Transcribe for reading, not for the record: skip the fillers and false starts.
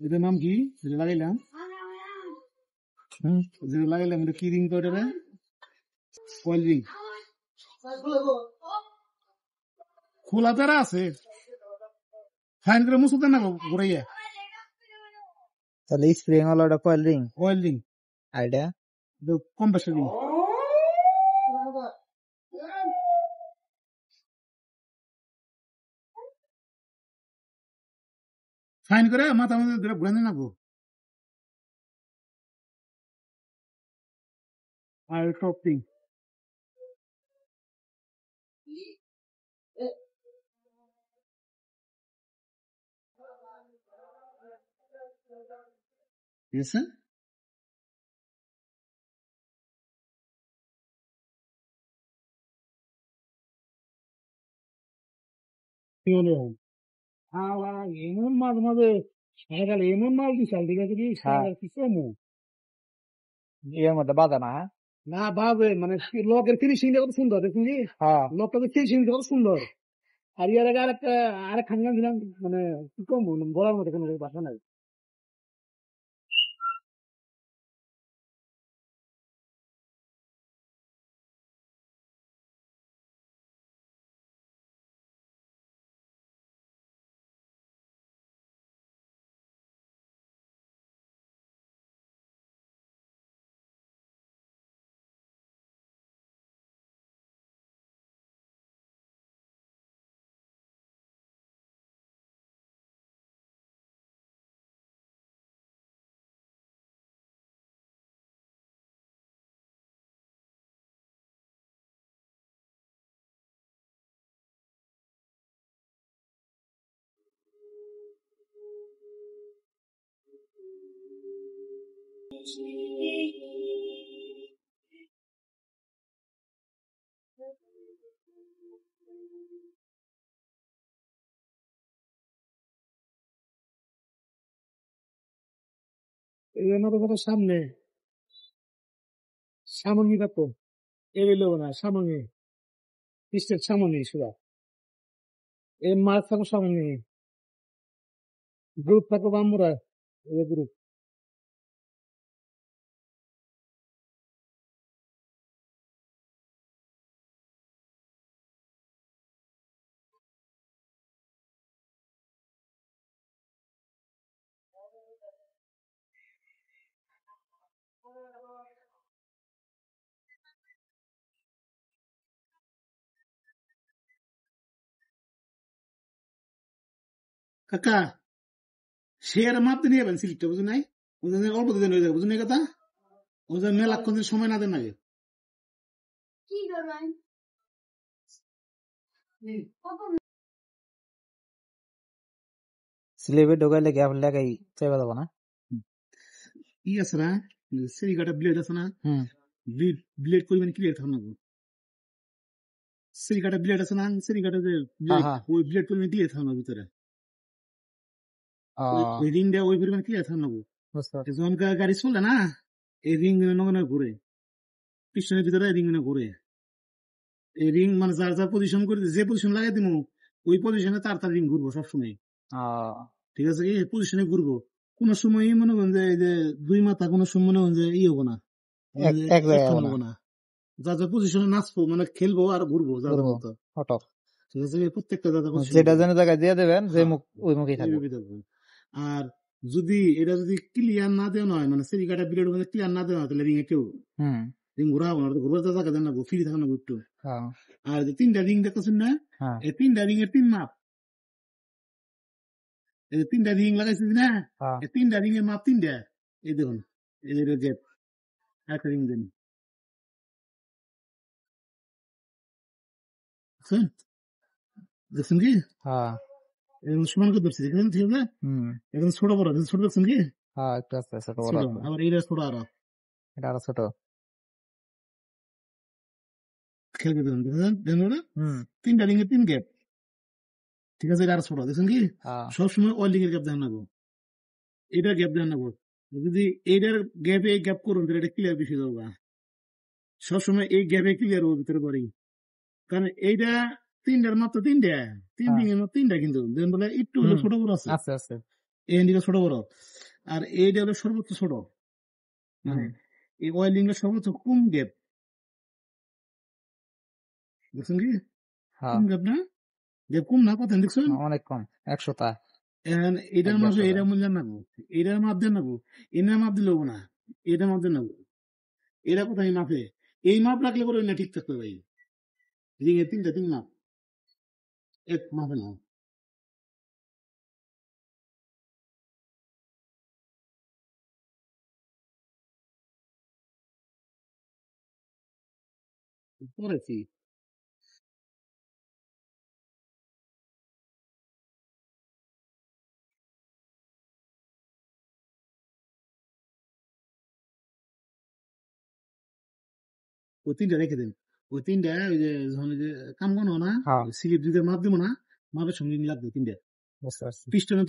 এটার নাম কি যেটা লাগাইলাম? যেটা লাগাইলাম এটা কি রিং করে রে? Coil ring. খোলা তারা আছে, ফাইন করে মুছতে না ঘুরাইয়া। তাহলে স্প্রিং হলো ওটা coil ring. Coil ring idea compressor ring. Fine করে মাথা মধ্যে ঘুরাই না গো। আর টপ রিং ঠিক আছে। এমন মাঝে মাঝে এমন মাল দিছাল, ঠিক আছে কি এর মধ্যে বাধা না। না ভাবে মানে লকের ফিনিশিং কত সুন্দর, দেখুন কি লকটা ফিনিশিং কত সুন্দর। আর ইয়ার আগে আরেক খান দিলাম, মানে কি কম বলার মতো কোনো ভাষা নাই। সামনে সামনে দেখো, এগুলো না সামনে পিস্টের সামনে সুরা এই মাছ থাকো সামনে গ্রুপ থাকো বাম্বুরা গ্রুপ। কাকা শেয়ার মাপতে নিয়ে যাবেন সিলিপটা, বুঝুন নাই? ওজন অল্প দিন হয়ে যাবে, বুঝুন এই কথা। ওজন মেলাক্ষণ সময় না দেন আগে। স্লিপে ঢোকাইলে গ্যাপ লাগাই চাইবা যাবো না। ই আছে না সেই কাটা ব্লেড আছে না, ব্লেড পরিমাণ ক্লিয়ার থাকুন না। সেই কাটা ব্লেড আছে না, সেই কাটা যে ওই ব্লেড পরিমাণ ক্লিয়ার থাকুন না ভিতরে, ওই রিংটা ওই পরিমাণ ক্লিয়ার থাকুন না। যখন গাড়ি চলে না এই রিং নগনে ঘুরে, পিছনের ভিতরে রিং ঘুরে। এই রিং মানে যার যার পজিশন করে যে পজিশন লাগাই দিব ওই পজিশনে তার রিং ঘুরবো সবসময়, ঠিক আছে? এই পজিশনে ঘুরবো। কোন সময় মনে করেন যে এই যে দুই মাথা কোনো সময় মনে করেন যে ই হবো না, হবো না। যা যা পজিশনে নাচবো মানে খেলবো আর ঘুরবো, ঠিক আছে? প্রত্যেকটা যেটা যেন জায়গায় দিয়ে দেবেন যে মুখ ওই মুখে থাকবে। আর যদি এটা যদি ক্লিয়ার না দেওয়া হয়, মানে সেই কাটা পিরিয়ড মধ্যে ক্লিয়ার না দেওয়া হয়, তাহলে রিং এ কেউ রিং ঘুরাবো না, ঘুরবার জায়গা দেন না, ফ্রি থাকা না একটু। আর তিনটা রিং দেখতেছেন না, এই তিনটা রিং এর তিন মাপ, এই তিনটা রিং লাগাইছি না, এই তিনটা রিং এর মাপ তিনটা। এই দেখুন এই গেপ একটা রিং দেন, দেখছেন কি? সমান করে ধরছি, দেখেন? ঠিক আছে, এখন ছোট বড় ছোট দেখছেন কি? আবার এইটা ছোট, আরো এটা আরো ছোট। খেয়াল করে দেখেন, তিনটা রিং এর তিন গ্যাপ, ঠিক আছে? এটা আরো ছোট, দেখছেন কি? সবসময় ওই লিঙ্কের গ্যাপ দেখেন না গো, এটার গ্যাপ দেখেন না গো। যদি এইটার গ্যাপে গ্যাপ করুন তাহলে এটা ক্লিয়ার বেশি যাবে। সবসময় এই গ্যাপে ক্লিয়ার ওর ভিতরে পড়ি, কারণ এইটা তিনটার মাত্র তিনটা, তিন হ্যাঁ। রিং এর মধ্যে তিনটা, কিন্তু দেন বলে একটু হলো হুম। ছোট বড় আছে, আছে আছে। এই দিকে ছোট বড়, আর এইটা হলো সর্বোচ্চ ছোট, মানে হুম। এই ওয়েল্ডিং এর সর্বোচ্চ কম গ্যাপ, দেখছেন কি হ্যাঁ, কম গ্যাপ না, গ্যাপ কম না, কথা দেখছেন। অনেক কম, 100টা। এখন এটার মাপে 1-1.5টা। এটা মূল্য নেবো, এটার মাপ দিয়ে নেবো, এনার মাপ দিলেও না, এটার মাপ দিয়ে নেবো, এরা কোথায় মাপে, এই মাপ রাখলে পরে না ঠিক থাকবে ভাই, রিং এর তিনটা তিন মাপ, এক মাপে না। করেছি ওই তিনটা রেখে দিন, ওই তিনটা ওই যে যখন ওই যে কাম করো না, হ্যাঁ, স্লিপ দিতে মাপ দিব না, মাপের সঙ্গে লাগবে তিনটা বুঝতে পারছি। পিস্টনে।